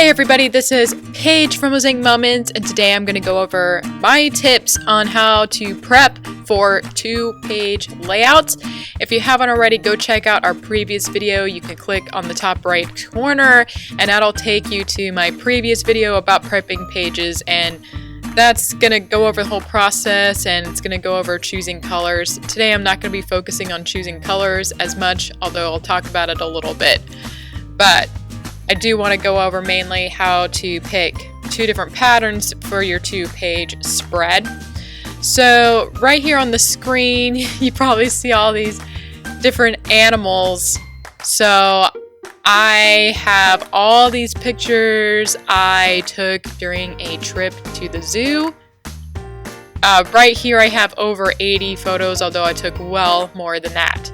Hey everybody, this is Paige from Mosaic Moments, and today I'm going to go over my tips on how to prep for 2-page layouts. If you haven't already, go check out our previous video. You can click on the top right corner and that'll take you to my previous video about prepping pages, and that's going to go over the whole process and it's going to go over choosing colors. Today I'm not going to be focusing on choosing colors as much, although I'll talk about it a little bit. But I do want to go over mainly how to pick 2 different patterns for your 2-page spread. So right here on the screen, you probably see all these different animals. So I have all these pictures I took during a trip to the zoo. Right here I have over 80 photos, although I took well more than that.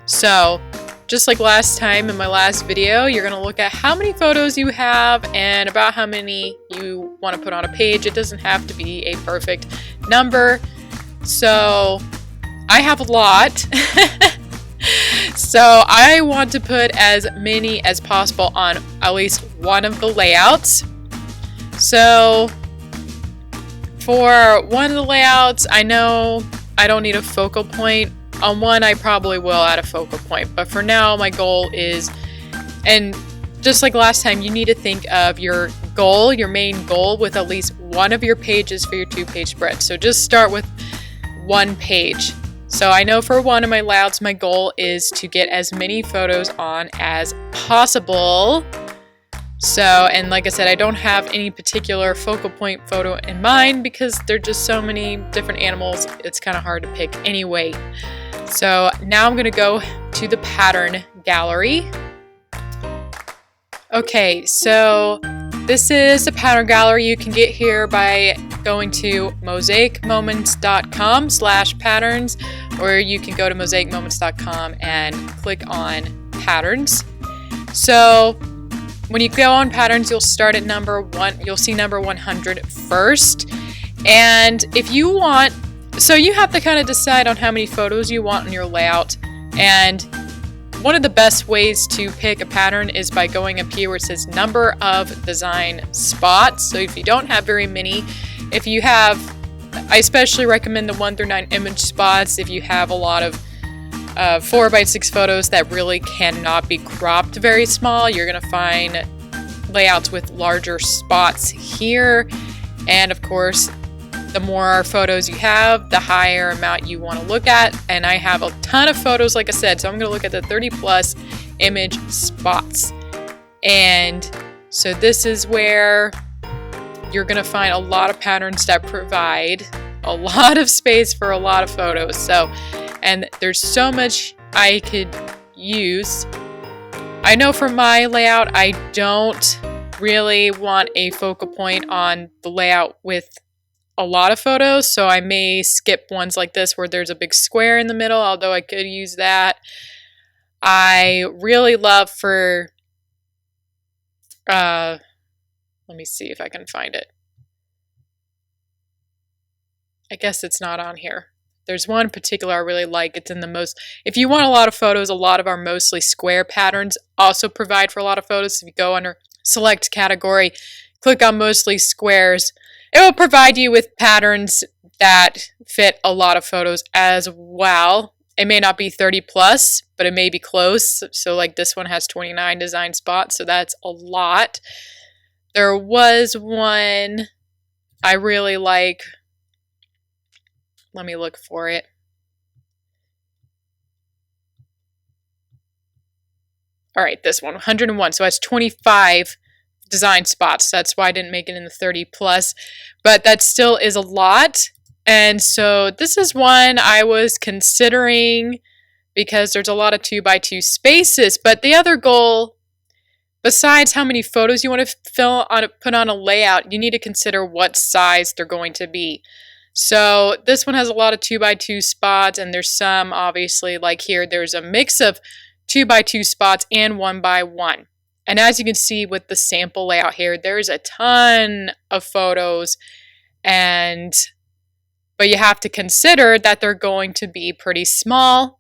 So just like last time in my last video, you're going to look at how many photos you have and about how many you want to put on a page. It doesn't have to be a perfect number. So I have a lot. So I want to put as many as possible on at least one of the layouts. So for one of the layouts, I know I don't need a focal point. On one, I probably will add a focal point, but for now, my goal is, and just like last time, you need to think of your goal, your main goal, with at least one of your pages for your 2-page spread. So just start with 1 page. So I know for one of my layouts, my goal is to get as many photos on as possible. So, and like I said, I don't have any particular focal point photo in mind because there are just so many different animals, it's kind of hard to pick anyway. So now I'm going to go to the pattern gallery. Okay, so this is the pattern gallery. You can get here by going to mosaicmoments.com/patterns, or you can go to mosaicmoments.com and click on patterns. So when you go on patterns, you'll start at number 1. You'll see number 100 first. And if you want, so you have to kind of decide on how many photos you want in your layout. And one of the best ways to pick a pattern is by going up here where it says number of design spots. So if you don't have very many, if you have, I especially recommend the 1 through 9 image spots. If you have a lot of 4x6 photos that really cannot be cropped very small, you're going to find layouts with larger spots here. And of course, the more photos you have, the higher amount you want to look at. And I have a ton of photos, like I said, so I'm going to look at the 30 plus image spots. And so this is where you're going to find a lot of patterns that provide a lot of space for a lot of photos. So, and there's so much I could use. I know for my layout, I don't really want a focal point on the layout with a lot of photos, so I may skip ones like this where there's a big square in the middle, although I could use that. I really love for, let me see if I can find it. I guess it's not on here. There's one particular I really like. It's in the most, if you want a lot of photos, a lot of our mostly square patterns also provide for a lot of photos. If you go under select category, click on mostly squares, it will provide you with patterns that fit a lot of photos as well. It may not be 30 plus, but it may be close. So like this one has 29 design spots, so that's a lot. There was one I really like. Let me look for it. All right, this one, 101. So that's 25 design spots. That's why I didn't make it in the 30 plus, but that still is a lot. And so this is one I was considering because there's a lot of 2x2 spaces. But the other goal, besides how many photos you want to put on a layout, you need to consider what size they're going to be. So this one has a lot of 2x2 spots, and there's some, obviously, like here, there's a mix of 2x2 spots and 1x1. And as you can see with the sample layout here, there's a ton of photos, but you have to consider that they're going to be pretty small.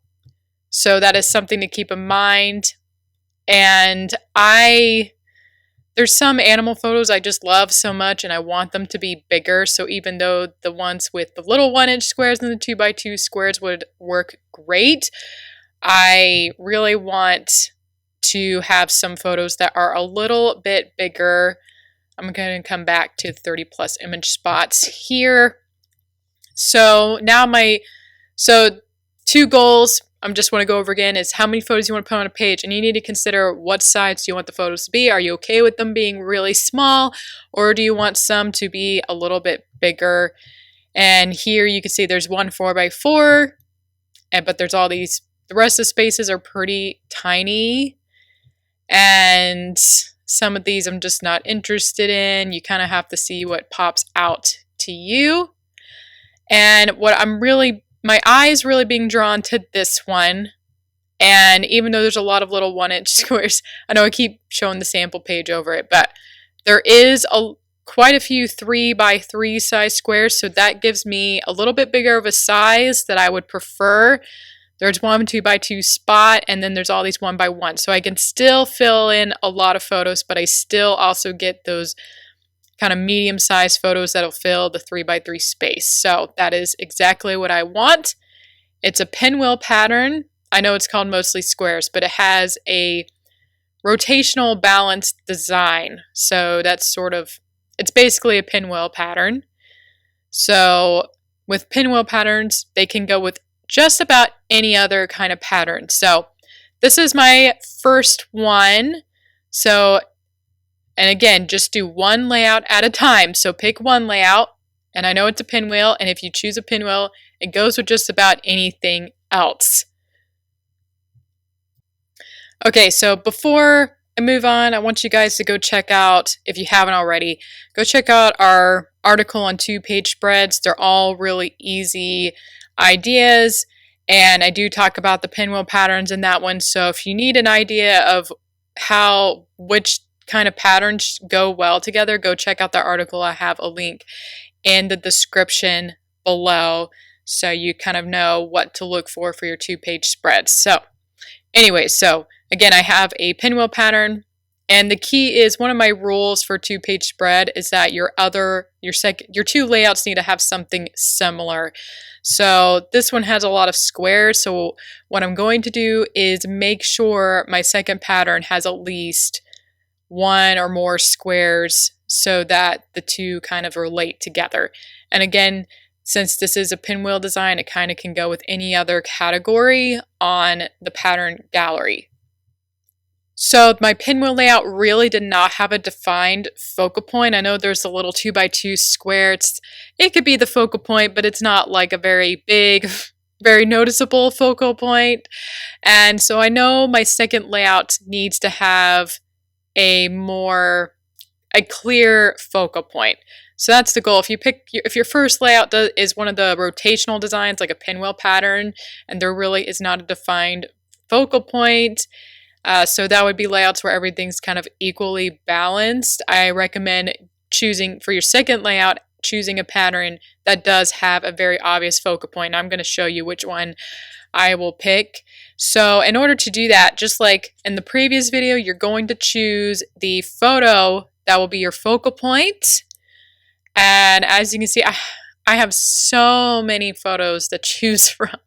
So that is something to keep in mind. And I there's some animal photos I just love so much and I want them to be bigger. So even though the ones with the little 1-inch squares and the 2x2 squares would work great, I really want to have some photos that are a little bit bigger. I'm going to come back to 30 plus image spots here. So now so 2 goals I'm just want to go over again is how many photos you want to put on a page, and you need to consider what size do you want the photos to be. Are you okay with them being really small, or do you want some to be a little bit bigger? And here you can see there's one 4x4, but there's all these, the rest of the spaces are pretty tiny, and some of these I'm just not interested in. You kind of have to see what pops out to you. And what my eye is really being drawn to this one. And even though there's a lot of little 1-inch squares, I know I keep showing the sample page over it, but there is quite a few 3x3 size squares. So that gives me a little bit bigger of a size that I would prefer. There's one 2x2 spot, and then there's all these 1x1. So I can still fill in a lot of photos, but I still also get those kind of medium-sized photos that'll fill the 3x3 space. So that is exactly what I want. It's a pinwheel pattern. I know it's called mostly squares, but it has a rotational balanced design. So that's it's basically a pinwheel pattern. So with pinwheel patterns, they can go with just about any other kind of pattern. So this is my first one. And again, just do one layout at a time. So pick one layout, and I know it's a pinwheel, and if you choose a pinwheel, it goes with just about anything else. Okay, so before I move on, I want you guys to go check out, if you haven't already, go check out our article on 2-page spreads. They're all really easy ideas, and I do talk about the pinwheel patterns in that one. So if you need an idea of which kind of patterns go well together, go check out the article. I have a link in the description below so you kind of know what to look for your 2-page spreads. So anyway, so again, I have a pinwheel pattern, and the key is, one of my rules for 2-page spread is that your 2 layouts need to have something similar. So this one has a lot of squares, so what I'm going to do is make sure my second pattern has at least 1 or more squares so that the 2 kind of relate together. And again, since this is a pinwheel design, it kind of can go with any other category on the pattern gallery. So my pinwheel layout really did not have a defined focal point. I know there's a little 2x2 square. It could be the focal point, but it's not like a very big, very noticeable focal point. And so I know my second layout needs to have a clear focal point. So that's the goal. If your first layout is one of the rotational designs, like a pinwheel pattern, and there really is not a defined focal point, so that would be layouts where everything's kind of equally balanced. I recommend choosing, for your second layout, choosing a pattern that does have a very obvious focal point. I'm going to show you which one I will pick. So in order to do that, just like in the previous video, you're going to choose the photo that will be your focal point. And as you can see, I have so many photos to choose from.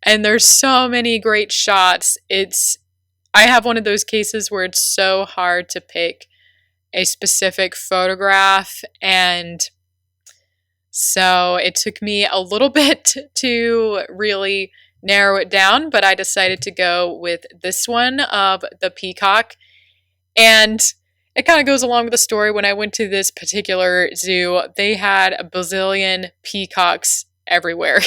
And there's so many great shots. I have one of those cases where it's so hard to pick a specific photograph, and so it took me a little bit to really narrow it down, but I decided to go with this one of the peacock. And it kind of goes along with the story. When I went to this particular zoo, they had a bazillion peacocks everywhere.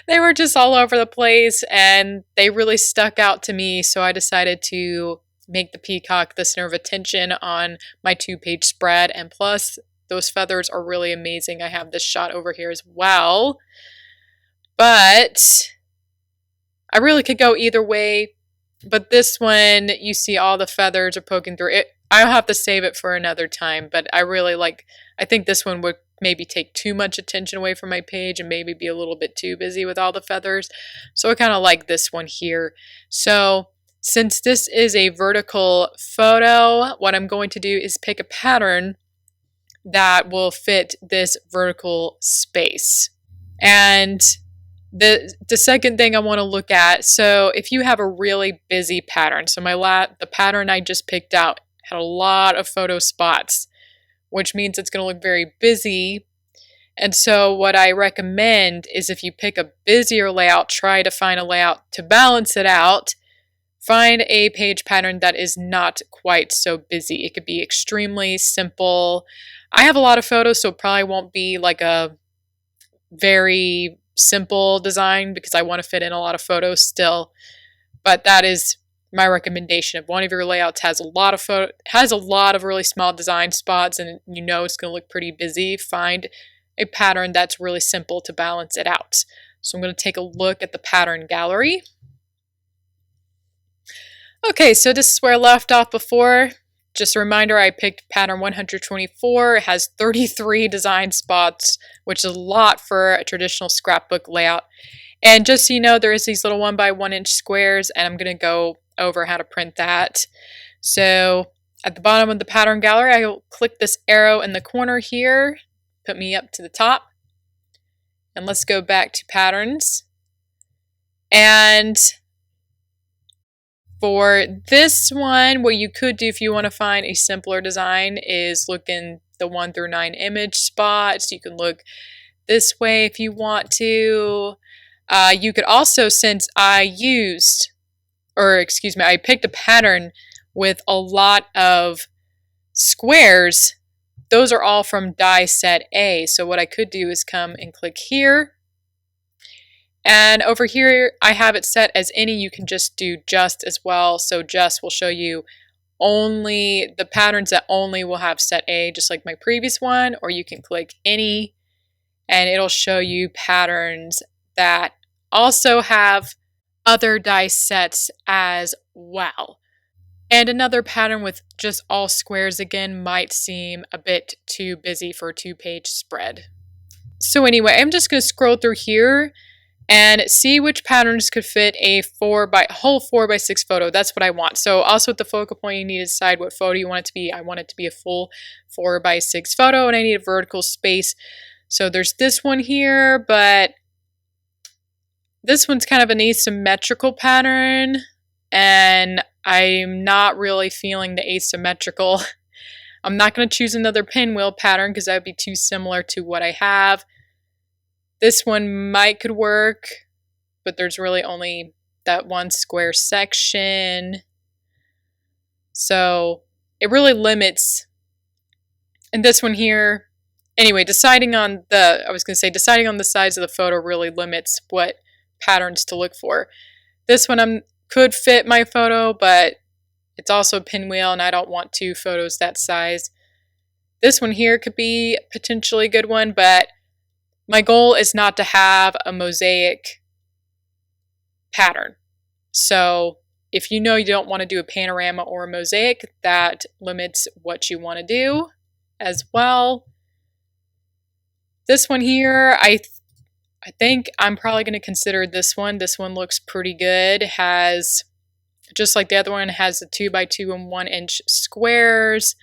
They were just all over the place, and they really stuck out to me, so I decided to make the peacock the center of attention on my 2-page spread. And plus, those feathers are really amazing. I have this shot over here as well. But I really could go either way. But this one, you see all the feathers are poking through it. I'll have to save it for another time, but I think this one would maybe take too much attention away from my page and maybe be a little bit too busy with all the feathers. So I kind of like this one here. So since this is a vertical photo, what I'm going to do is pick a pattern that will fit this vertical space. And the second thing I want to look at, so if you have a really busy pattern, so the pattern I just picked out had a lot of photo spots, which means it's going to look very busy. And so what I recommend is if you pick a busier layout, try to find a layout to balance it out. Find a page pattern that is not quite so busy. It could be extremely simple. I have a lot of photos, so it probably won't be like a very simple design because I want to fit in a lot of photos still. But that is my recommendation. If one of your layouts has a lot of really small design spots and you know it's going to look pretty busy, find a pattern that's really simple to balance it out. So I'm going to take a look at the pattern gallery. Okay, so this is where I left off before. Just a reminder, I picked pattern 124. It has 33 design spots, which is a lot for a traditional scrapbook layout. And just so you know, there is these little 1 by 1 inch squares, and I'm going to go over how to print that. So at the bottom of the pattern gallery, I will click this arrow in the corner here, put me up to the top. And let's go back to patterns. And for this one, what you could do if you want to find a simpler design is look in the 1 through 9 image spots. You can look this way if you want to. You could also, since I picked a pattern with a lot of squares, those are all from die set A. So what I could do is come and click here. And over here, I have it set as any. You can just do just as well. So just will show you only the patterns that only will have set A, just like my previous one, or you can click any and it'll show you patterns that also have other die sets as well. And another pattern with just all squares again might seem a bit too busy for a 2-page spread. So anyway, I'm just going to scroll through here and see which patterns could fit a whole 4x6 photo. That's what I want. So also at the focal point, you need to decide what photo you want it to be. I want it to be a full 4x6 photo, and I need a vertical space. So there's this one here, but this one's kind of an asymmetrical pattern, and I'm not really feeling the asymmetrical. I'm not going to choose another pinwheel pattern because that would be too similar to what I have. This one could work, but there's really only that one square section. So it really limits. And this one here, anyway, deciding on the size of the photo really limits what patterns to look for. This one could fit my photo, but it's also a pinwheel and I don't want 2 photos that size. This one here could be potentially a good one, but my goal is not to have a mosaic pattern. So if you know you don't want to do a panorama or a mosaic, that limits what you want to do as well. This one here, I think I'm probably going to consider this one. This one looks pretty good. It has, just like the other one, it has the 2 by 2 and 1 inch squares.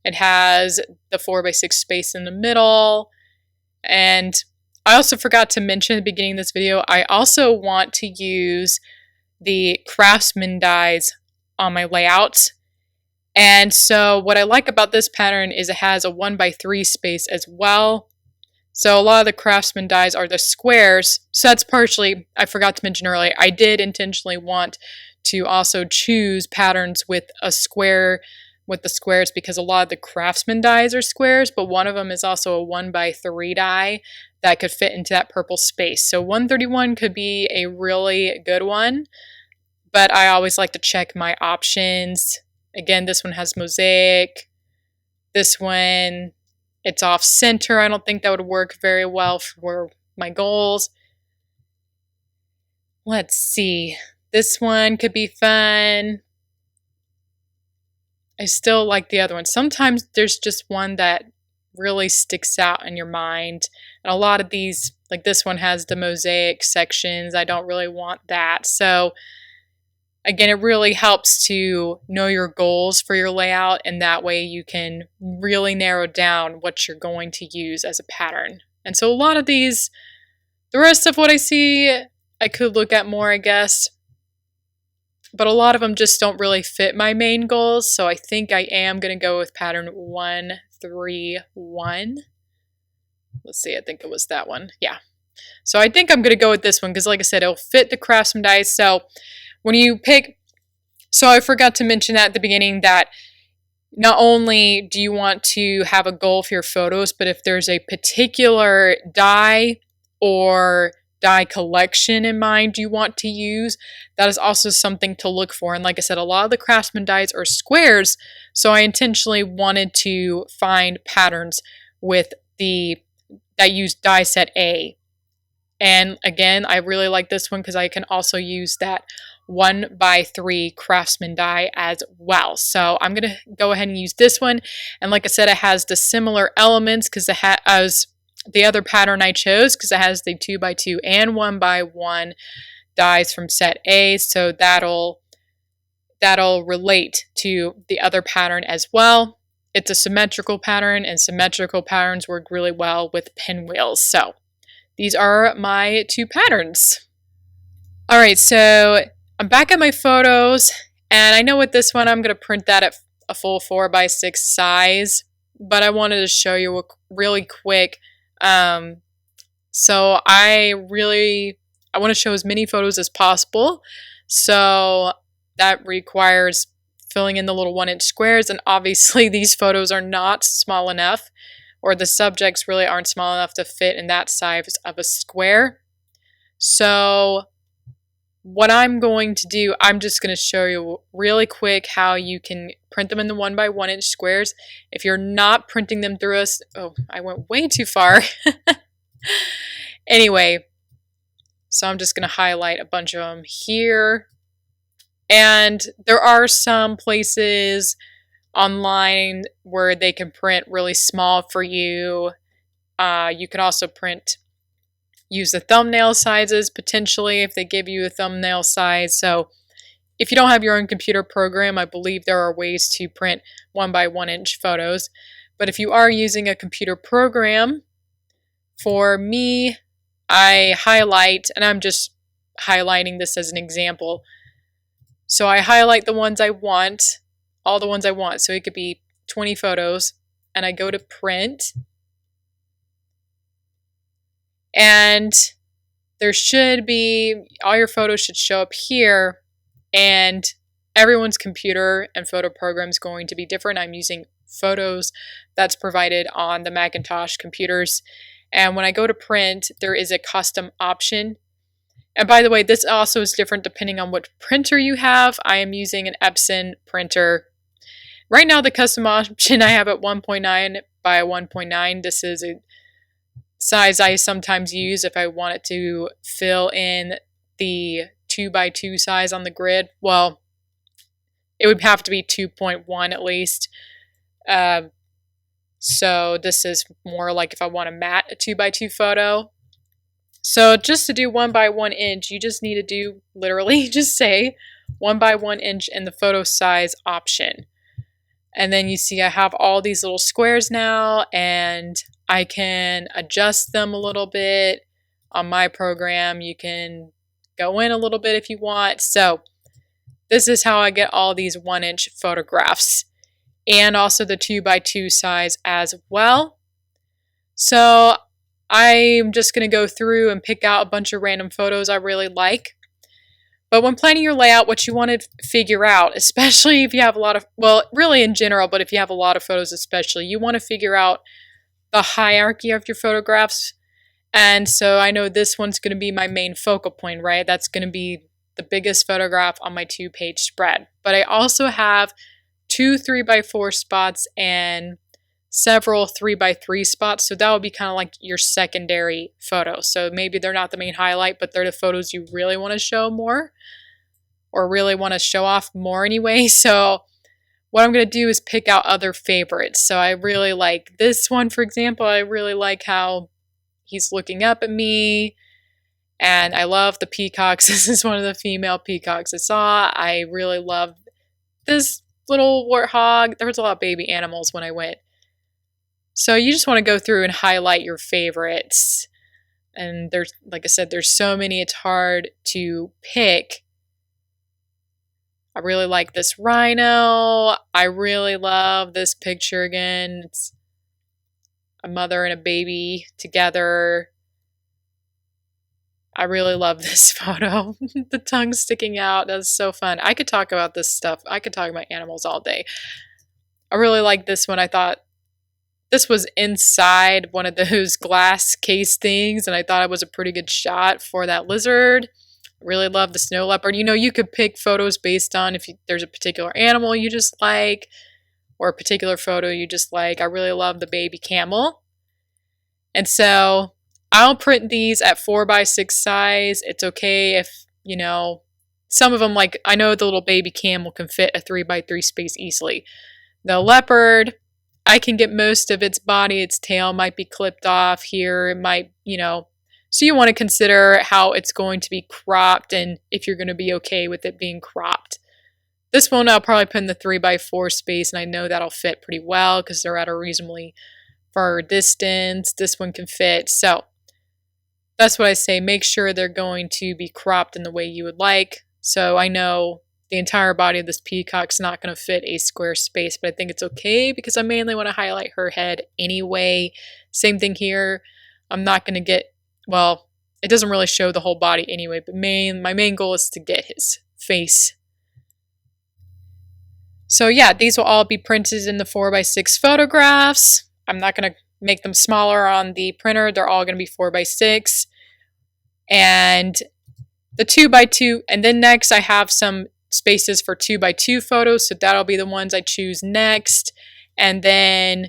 It has the 4x6 space in the middle. And I also forgot to mention at the beginning of this video, I also want to use the Craftsman dies on my layouts. And so what I like about this pattern is it has a 1 by 3 space as well. So a lot of the Craftsman dies are the squares. So that's partially, I forgot to mention earlier, I did intentionally want to also choose patterns with a square with the squares because a lot of the Craftsman dies are squares, but one of them is also a 1 by 3 die that could fit into that purple space. So 131 could be a really good one, but I always like to check my options. Again, this one has mosaic. This one, it's off center. I don't think that would work very well for my goals. Let's see. This one could be fun. I still like the other one. Sometimes there's just one that really sticks out in your mind. And a lot of these, like this one has the mosaic sections. I don't really want that. So again, it really helps to know your goals for your layout, and that way you can really narrow down what you're going to use as a pattern. And so a lot of these, the rest of what I see, I could look at more, I guess. But a lot of them just don't really fit my main goals, so I think I am going to go with pattern 131. Let's see, I think it was that one. Yeah. So I think I'm going to go with this one because, like I said, it'll fit the Craftsman dies. So when you pick, so I forgot to mention at the beginning that not only do you want to have a goal for your photos, but if there's a particular die or die collection in mind you want to use, that is also something to look for. And like I said, a lot of the Craftsman dies are squares, so I intentionally wanted to find patterns with that use die set A. And again, I really like this one because I can also use that 1x3 Craftsman die as well. So I'm going to go ahead and use this one. And like I said, it has the similar elements because it has the other pattern I chose because it has the 2x2 and 1x1 dies from set A. So that'll relate to the other pattern as well. It's a symmetrical pattern, and symmetrical patterns work really well with pinwheels. So these are my two patterns. All right, so I'm back at my photos, and I know with this one I'm going to print that at a full 4x6 size, but I wanted to show you really quick. So I want to show as many photos as possible. So that requires filling in the little 1-inch squares, and obviously these photos are not small enough, or the subjects really aren't small enough to fit in that size of a square. So what I'm going to do, I'm just going to show you really quick how you can print them in the 1x1-inch squares. If you're not printing them through I went way too far. Anyway, so I'm just going to highlight a bunch of them here. And there are some places online where they can print really small for you. You can also use the thumbnail sizes potentially if they give you a thumbnail size. So if you don't have your own computer program, I believe there are ways to print 1x1-inch photos. But if you are using a computer program, for me, I highlight, and I'm just highlighting this as an example. So I highlight the ones I want, all the ones I want. So it could be 20 photos, and I go to print. And there should be, all your photos should show up here, and everyone's computer and photo program is going to be different. I'm using Photos that's provided on the Macintosh computers. And when I go to print, there is a custom option. And by the way, this also is different depending on what printer you have. I am using an Epson printer. Right now, the custom option I have at 1.9 by 1.9. This is a size I sometimes use if I want it to fill in the 2x2 size on the grid. Well, it would have to be 2.1 at least. So this is more like if I want to mat a 2x2 photo. So just to do 1x1 inch, you just need to do literally just say 1x1 inch in the photo size option. And then you see I have all these little squares now, and I can adjust them a little bit. On my program, you can go in a little bit if you want. So this is how I get all these 1-inch photographs, and also the 2x2 size as well. So I'm just going to go through and pick out a bunch of random photos I really like. But when planning your layout, what you want to figure out, especially if you have a lot of, well, really in general, but if you have a lot of photos especially, you want to figure out the hierarchy of your photographs. And so I know this one's going to be my main focal point, right? That's going to be the biggest photograph on my 2-page spread. But I also have 2 3x4 spots and several 3x3 spots, so that would be kind of like your secondary photos. So maybe they're not the main highlight, but they're the photos you really want to show more, or really want to show off more anyway. So what I'm going to do is pick out other favorites. So I really like this one, for example. I really like how he's looking up at me, And I love the peacocks. This is one of the female peacocks I saw. I really love this little warthog. There was a lot of baby animals when I went. So you just want to go through and highlight your favorites. And there's, like I said, there's so many, it's hard to pick. I really like this rhino. I really love this picture again. It's a mother and a baby together. I really love this photo. The tongue sticking out. That's so fun. I could talk about this stuff. I could talk about animals all day. I really like this one. I thought this was inside one of those glass case things, and I thought it was a pretty good shot for that lizard. I really love the snow leopard. You know, you could pick photos based on if there's a particular animal you just like, or a particular photo you just like. I really love the baby camel. And so I'll print these at 4x6 size. It's okay if, you know, some of them, like I know the little baby camel can fit a 3x3 space easily. The leopard, I can get most of its body. Its tail might be clipped off here. It might, you know, so you want to consider how it's going to be cropped and if you're going to be okay with it being cropped. This one I'll probably put in the 3x4 space, and I know that'll fit pretty well because they're at a reasonably far distance. This one can fit. So that's what I say. Make sure they're going to be cropped in the way you would like. So I know the entire body of this peacock's not going to fit a square space, but I think it's okay because I mainly want to highlight her head anyway. Same thing here. I'm not going to get, well, it doesn't really show the whole body anyway, but my main goal is to get his face. So yeah, these will all be printed in the 4x6 photographs. I'm not going to make them smaller on the printer. They're all going to be 4x6. And the 2x2, and then next I have some spaces for 2x2 photos, so that'll be the ones I choose next. And then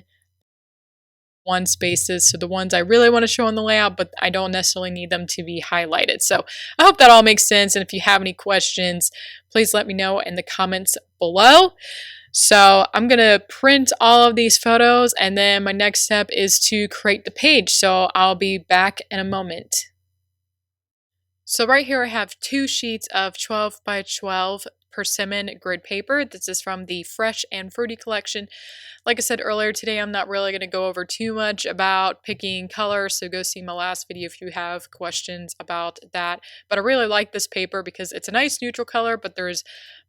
1 spaces, so the ones I really want to show on the layout, but I don't necessarily need them to be highlighted. So I hope that all makes sense, and if you have any questions, please let me know in the comments below. So I'm going to print all of these photos, and then my next step is to create the page. So I'll be back in a moment. So right here I have 2 sheets of 12x12 persimmon grid paper. This is from the Fresh and Fruity collection. Like I said earlier today, I'm not really going to go over too much about picking colors, so go see my last video if you have questions about that. But I really like this paper because it's a nice neutral color, but there's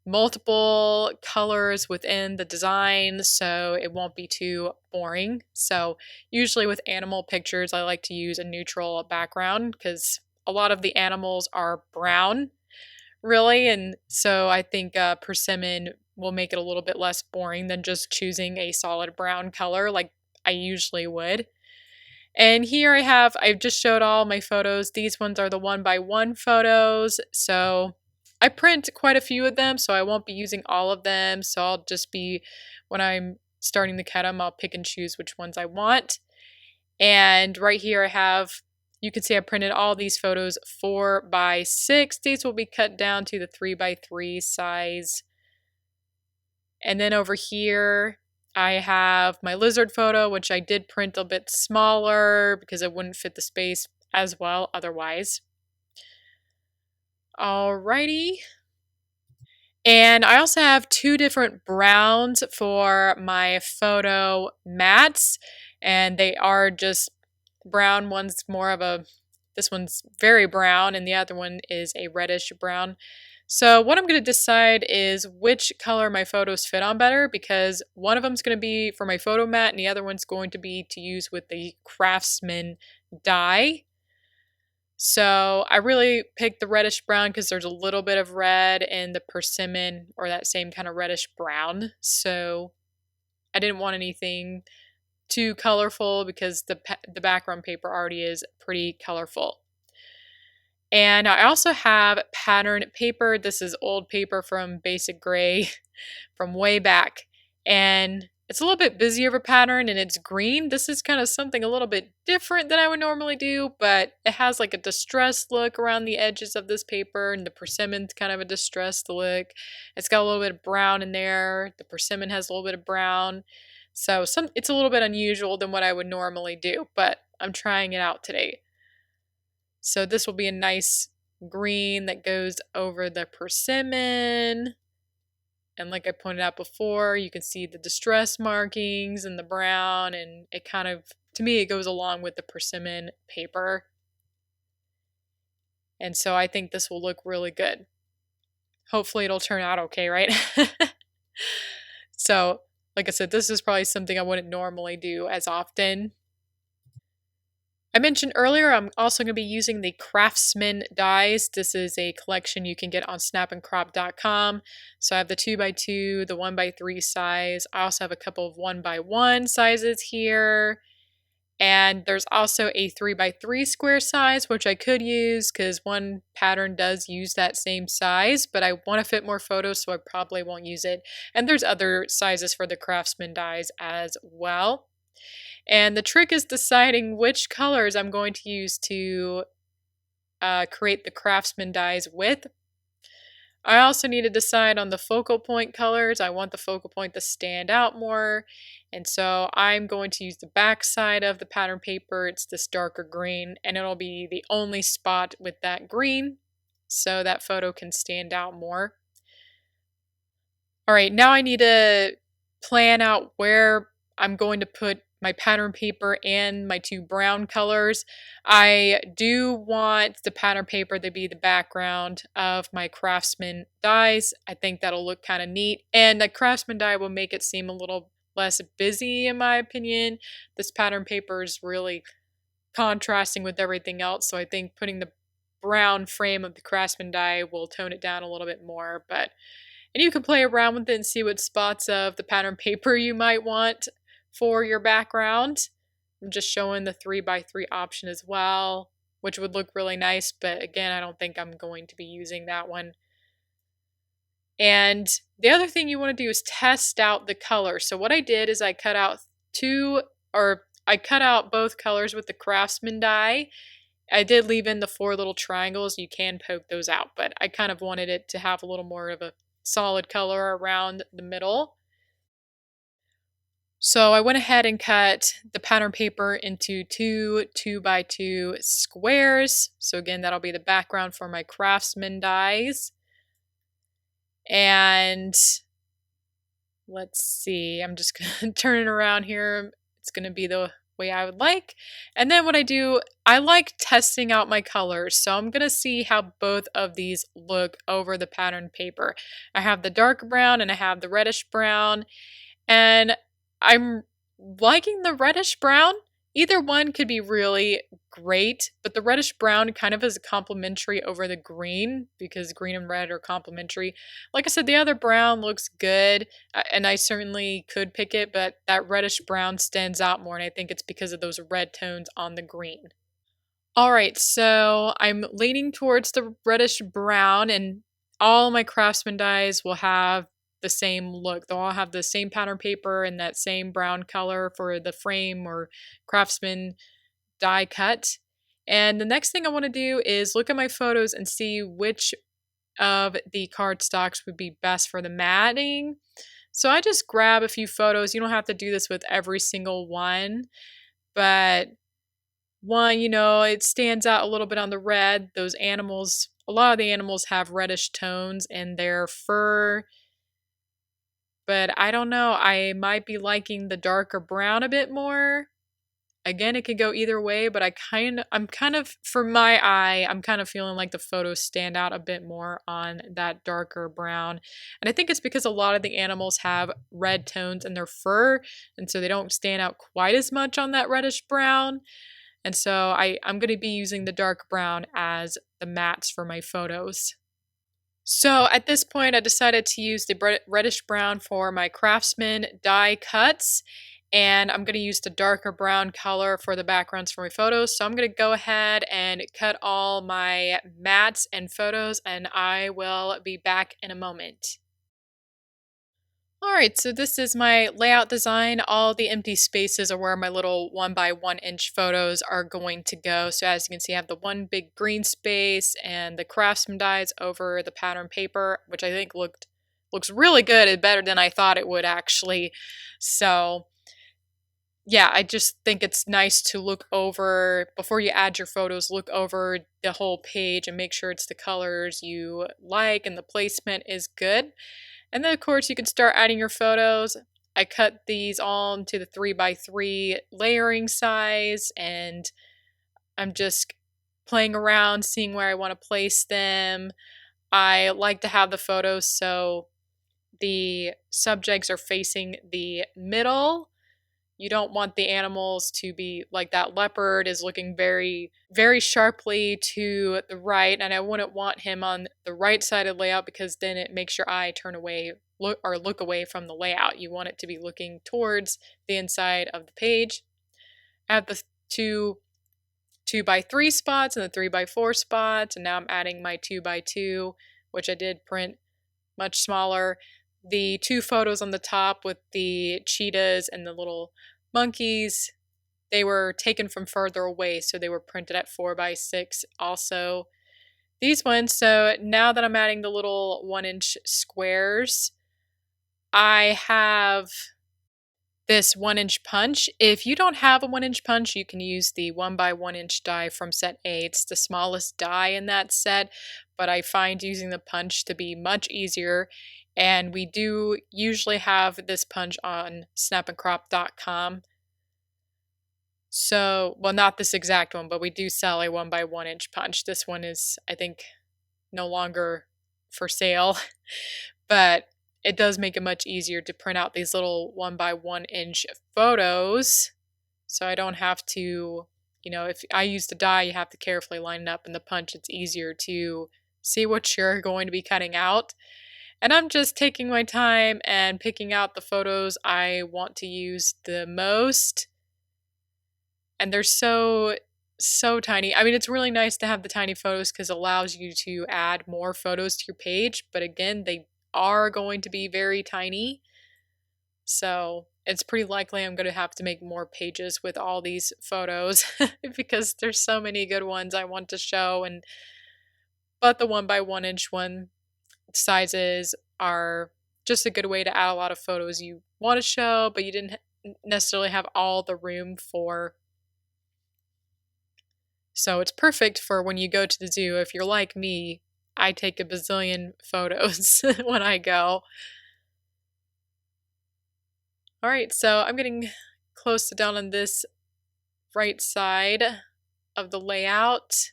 multiple colors within the design, so it won't be too boring. So usually with animal pictures, I like to use a neutral background because a lot of the animals are brown, really, and so I think persimmon will make it a little bit less boring than just choosing a solid brown color like I usually would. And here I've just showed all my photos. These ones are the 1x1 photos, so I print quite a few of them, so I won't be using all of them. So I'll just be, when I'm starting to cut them, I'll pick and choose which ones I want. And right here you can see I printed all these photos 4x6. These will be cut down to the 3x3 size. And then over here, I have my lizard photo, which I did print a bit smaller because it wouldn't fit the space as well otherwise. Alrighty. And I also have 2 different browns for my photo mats, and they are just brown. One's more of this one's very brown, and the other one is a reddish brown. So what I'm going to decide is which color my photos fit on better, because one of them is going to be for my photo mat, and the other one's going to be to use with the Craftsman die. So I really picked the reddish brown because there's a little bit of red in the persimmon, or that same kind of reddish brown. So I didn't want anything too colorful because the background paper already is pretty colorful. And I also have pattern paper. This is old paper from Basic Gray from way back. And it's a little bit busier of a pattern, and it's green. This is kind of something a little bit different than I would normally do, but it has like a distressed look around the edges of this paper, and the persimmon's kind of a distressed look. It's got a little bit of brown in there. The persimmon has a little bit of brown. So it's a little bit unusual than what I would normally do, but I'm trying it out today. So this will be a nice green that goes over the persimmon. And like I pointed out before, you can see the distress markings and the brown, and it kind of, to me, it goes along with the persimmon paper. And so I think this will look really good. Hopefully it'll turn out okay, right? So, like I said, this is probably something I wouldn't normally do as often. I mentioned earlier I'm also going to be using the Craftsman dies. This is a collection you can get on snapandcrop.com. So I have the 2x2, the 1x3 size. I also have a couple of 1x1 sizes here. And there's also a 3x3 square size, which I could use because one pattern does use that same size, but I want to fit more photos, so I probably won't use it. And there's other sizes for the Craftsman dies as well. And the trick is deciding which colors I'm going to use to create the Craftsman dies with. I also need to decide on the focal point colors. I want the focal point to stand out more. And so I'm going to use the back side of the pattern paper. It's this darker green, and it'll be the only spot with that green, so that photo can stand out more. All right, now I need to plan out where I'm going to put my pattern paper and my two brown colors. I do want the pattern paper to be the background of my Craftsman dies. I think that'll look kind of neat. And the Craftsman die will make it seem a little less busy in my opinion. This pattern paper is really contrasting with everything else. So I think putting the brown frame of the Craftsman die will tone it down a little bit more. And you can play around with it and see what spots of the pattern paper you might want for your background. I'm just showing the 3x3 option as well, which would look really nice, but again, I don't think I'm going to be using that one. And the other thing you want to do is test out the color. So what I did is I cut out both colors with the Craftsman die. I did leave in the 4 little triangles. You can poke those out, but I kind of wanted it to have a little more of a solid color around the middle. So I went ahead and cut the pattern paper into 2x2 squares. So again, that'll be the background for my Craftsman dies. And let's see, I'm just going to turn it around here. It's going to be the way I would like. And then what I do, I like testing out my colors. So I'm going to see how both of these look over the pattern paper. I have the dark brown and I have the reddish brown. And I'm liking the reddish brown. Either one could be really great, but the reddish brown kind of is complementary over the green because green and red are complementary. Like I said, the other brown looks good, and I certainly could pick it, but that reddish brown stands out more, and I think it's because of those red tones on the green. All right, so I'm leaning towards the reddish brown, and all my Craftsman dies will have the same look. They'll all have the same pattern paper and that same brown color for the frame or Craftsman die cut. And the next thing I want to do is look at my photos and see which of the cardstocks would be best for the matting. So I just grab a few photos. You don't have to do this with every single one, but one, it stands out a little bit on the red. Those animals, a lot of the animals have reddish tones in their fur. But I don't know, I might be liking the darker brown a bit more. Again, it could go either way, but I'm kind of, for my eye, I'm kind of feeling like the photos stand out a bit more on that darker brown. And I think it's because a lot of the animals have red tones in their fur, and so they don't stand out quite as much on that reddish brown. And so I'm going to be using the dark brown as the mats for my photos. So at this point, I decided to use the reddish brown for my Craftsman die cuts, and I'm going to use the darker brown color for the backgrounds for my photos. So I'm going to go ahead and cut all my mats and photos, and I will be back in a moment. Alright, so this is my layout design. All the empty spaces are where my little 1x1 inch photos are going to go. So as you can see, I have the one big green space and the Craftsman dies over the pattern paper, which I think looks really good and better than I thought it would actually. So yeah, I just think it's nice to look over, before you add your photos, look over the whole page and make sure it's the colors you like and the placement is good. And then, of course, you can start adding your photos. I cut these all into the 3x3 layering size, and I'm just playing around, seeing where I want to place them. I like to have the photos so the subjects are facing the middle. You don't want the animals to be like that leopard is looking very, very sharply to the right, and I wouldn't want him on the right side of the layout because then it makes your eye turn away, look away from the layout. You want it to be looking towards the inside of the page. I have the two by three spots and the 3x4 spots, and now I'm adding my 2x2, which I did print much smaller. The two photos on the top with the cheetahs and the little monkeys, they were taken from further away, so they were printed at 4x6 also. These ones, so now that I'm adding the little 1-inch squares, I have this 1-inch punch. If you don't have a 1-inch punch, you can use the 1x1-inch die from set A. It's the smallest die in that set, but I find using the punch to be much easier. And we do usually have this punch on snapandcrop.com. So, well, not this exact one, but we do sell a 1x1-inch punch. This one is, I think, no longer for sale, but it does make it much easier to print out these little 1x1-inch photos. So I don't have to, if I use the die, you have to carefully line it up. In the punch, it's easier to see what you're going to be cutting out. And I'm just taking my time and picking out the photos I want to use the most. And they're so tiny. I mean, it's really nice to have the tiny photos because it allows you to add more photos to your page. But again, they are going to be very tiny. So it's pretty likely I'm going to have to make more pages with all these photos because there's so many good ones I want to show. But the 1x1-inch one sizes are just a good way to add a lot of photos you want to show, but you didn't necessarily have all the room for. So it's perfect for when you go to the zoo. If you're like me, I take a bazillion photos when I go. All right, so I'm getting close to down on this right side of the layout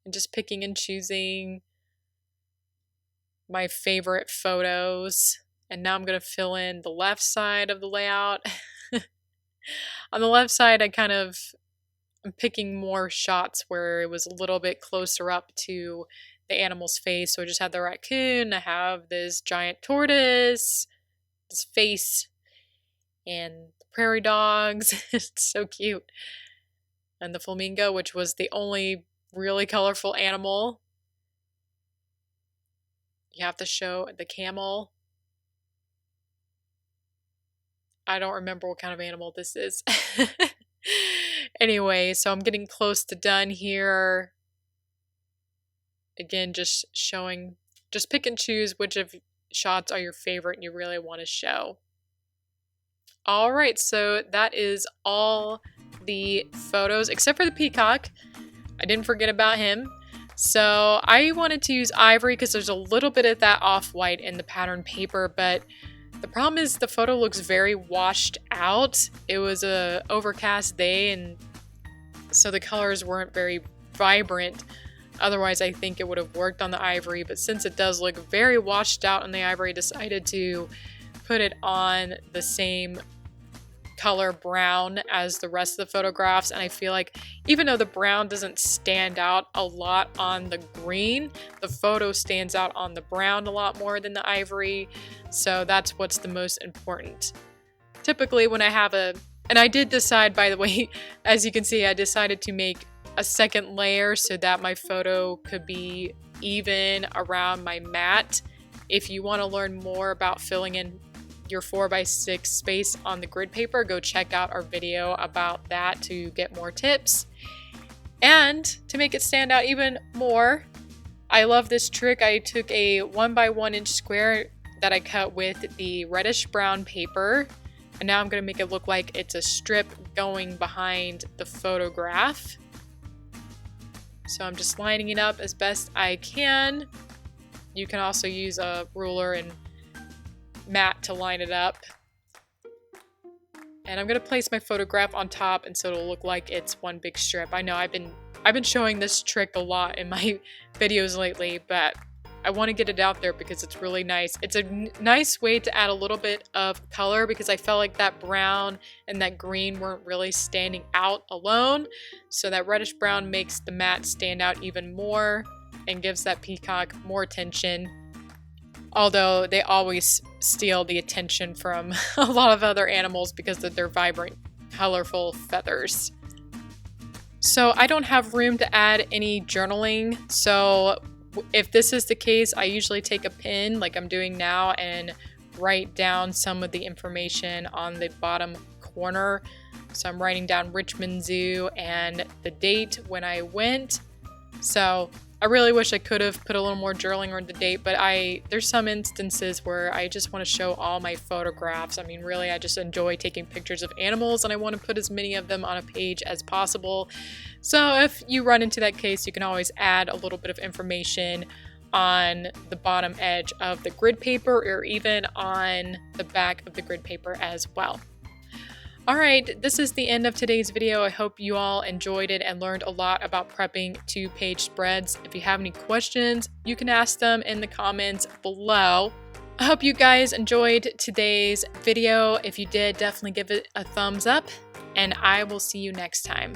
and just picking and choosing my favorite photos. And now I'm going to fill in the left side of the layout. On the left side, I'm picking more shots where it was a little bit closer up to the animal's face. So I just had the raccoon, I have this giant tortoise, this face, and the prairie dogs. It's so cute. And the flamingo, which was the only really colorful animal. You have to show the camel. I don't remember what kind of animal this is. Anyway, so I'm getting close to done here. Again, just pick and choose which of shots are your favorite and you really want to show. All right, so that is all the photos except for the peacock. I didn't forget about him. So I wanted to use ivory because there's a little bit of that off-white in the pattern paper, but the problem is the photo looks very washed out. It was a overcast day, and so the colors weren't very vibrant. Otherwise, I think it would have worked on the ivory, but since it does look very washed out on the ivory, I decided to put it on the same color brown as the rest of the photographs. And I feel like even though the brown doesn't stand out a lot on the green, the photo stands out on the brown a lot more than the ivory. So that's what's the most important. Typically when I have and I did decide, by the way, as you can see, I decided to make a second layer so that my photo could be even around my mat. If you want to learn more about filling in your 4x6 space on the grid paper, go check out our video about that to get more tips. And to make it stand out even more, I love this trick. I took a 1x1-inch square that I cut with the reddish brown paper, And now I'm going to make it look like it's a strip going behind the photograph. So I'm just lining it up as best I can. You can also use a ruler and mat to line it up. And I'm going to place my photograph on top, and so it'll look like it's one big strip. I know I've been showing this trick a lot in my videos lately, but I want to get it out there because it's really nice. It's a nice way to add a little bit of color because I felt like that brown and that green weren't really standing out alone. So that reddish brown makes the mat stand out even more and gives that peacock more attention. Although they always steal the attention from a lot of other animals because of their vibrant, colorful feathers. So I don't have room to add any journaling. So if this is the case, I usually take a pen like I'm doing now and write down some of the information on the bottom corner. So I'm writing down Richmond Zoo and the date when I went. So I really wish I could have put a little more journaling on the date, but there's some instances where I just want to show all my photographs. I mean, really, I just enjoy taking pictures of animals and I want to put as many of them on a page as possible. So if you run into that case, you can always add a little bit of information on the bottom edge of the grid paper or even on the back of the grid paper as well. Alright, this is the end of today's video. I hope you all enjoyed it and learned a lot about prepping 2-page spreads. If you have any questions, you can ask them in the comments below. I hope you guys enjoyed today's video. If you did, definitely give it a thumbs up, and I will see you next time.